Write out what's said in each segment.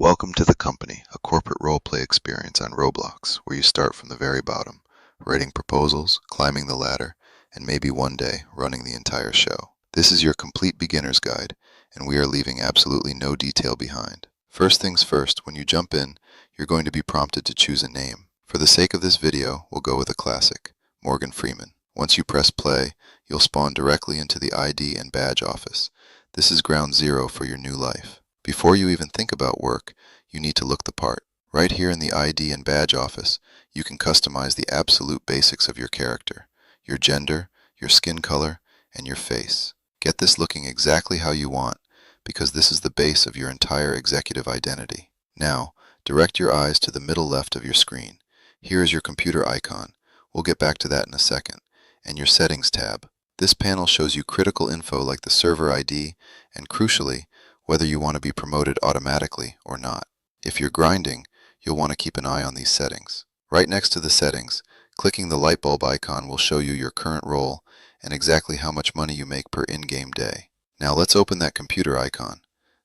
Welcome to The Company, a corporate role-play experience on Roblox, where you start from the very bottom, writing proposals, climbing the ladder, and maybe one day running the entire show. This is your complete beginner's guide, and we are leaving absolutely no detail behind. First things first, when you jump in, you're going to be prompted to choose a name. For the sake of this video, we'll go with a classic, Morgan Freeman. Once you press play, you'll spawn directly into the ID and badge office. This is ground zero for your new life. Before you even think about work, you need to look the part. Right here in the ID and badge office, you can customize the absolute basics of your character, your gender, your skin color, and your face. Get this looking exactly how you want, because this is the base of your entire executive identity. Now, direct your eyes to the middle left of your screen. Here is your computer icon. We'll get back to that in a second. And your Settings tab. This panel shows you critical info like the server ID and, crucially, whether you want to be promoted automatically or not. If you're grinding, you'll want to keep an eye on these settings. Right next to the settings, clicking the light bulb icon will show you your current role and exactly how much money you make per in-game day. Now let's open that computer icon.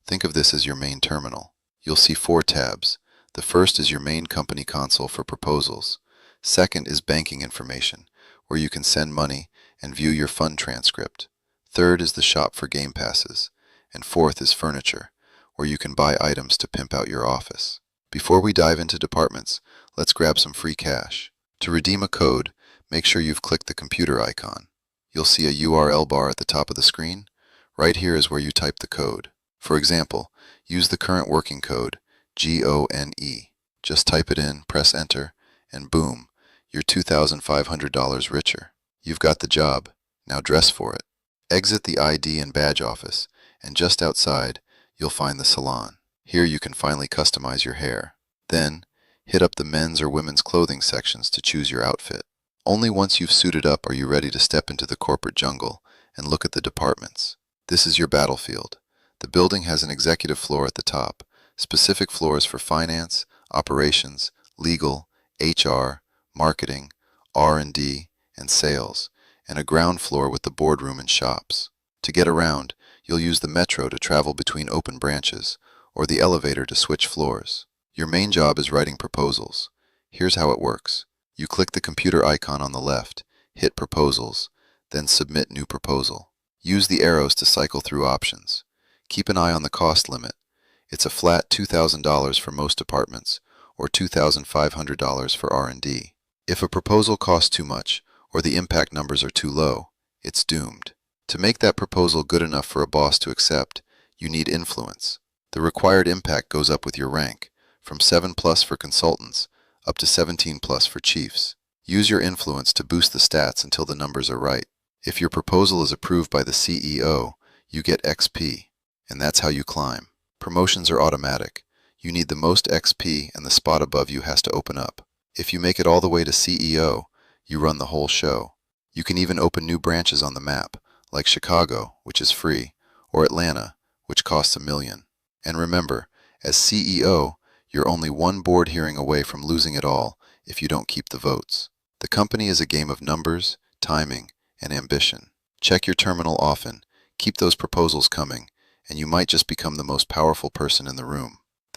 Think of this as your main terminal. You'll see 4 tabs. The first is your main company console for proposals. Second is banking information, where you can send money and view your fund transcript. Third is the shop for game passes. And fourth is furniture, where you can buy items to pimp out your office. Before we dive into departments, let's grab some free cash. To redeem a code, make sure you've clicked the computer icon. You'll see a URL bar at the top of the screen. Right here is where you type the code. For example, use the current working code, GONE. Just type it in, press enter, and boom, you're $2,500 richer. You've got the job. Now dress for it. Exit the ID and badge office, and just outside, you'll find the salon. Here you can finally customize your hair. Then, hit up the men's or women's clothing sections to choose your outfit. Only once you've suited up are you ready to step into the corporate jungle and look at the departments. This is your battlefield. The building has an executive floor at the top, specific floors for finance, operations, legal, HR, marketing, R&D, and sales, and a ground floor with the boardroom and shops. To get around, you'll use the metro to travel between open branches, or the elevator to switch floors. Your main job is writing proposals. Here's how it works. You click the computer icon on the left, hit Proposals, then Submit New Proposal. Use the arrows to cycle through options. Keep an eye on the cost limit. It's a flat $2,000 for most departments, or $2,500 for R&D. If a proposal costs too much, or the impact numbers are too low, it's doomed. To make that proposal good enough for a boss to accept, you need influence. The required impact goes up with your rank, from 7+ for consultants, up to 17+ for chiefs. Use your influence to boost the stats until the numbers are right. If your proposal is approved by the CEO, you get XP, and that's how you climb. Promotions are automatic. You need the most XP and the spot above you has to open up. If you make it all the way to CEO, you run the whole show. You can even open new branches on the map, like Chicago, which is free, or Atlanta, which costs $1 million. And remember, as CEO, you're only one board hearing away from losing it all if you don't keep the votes. The company is a game of numbers, timing, and ambition. Check your terminal often, keep those proposals coming, and you might just become the most powerful person in the room.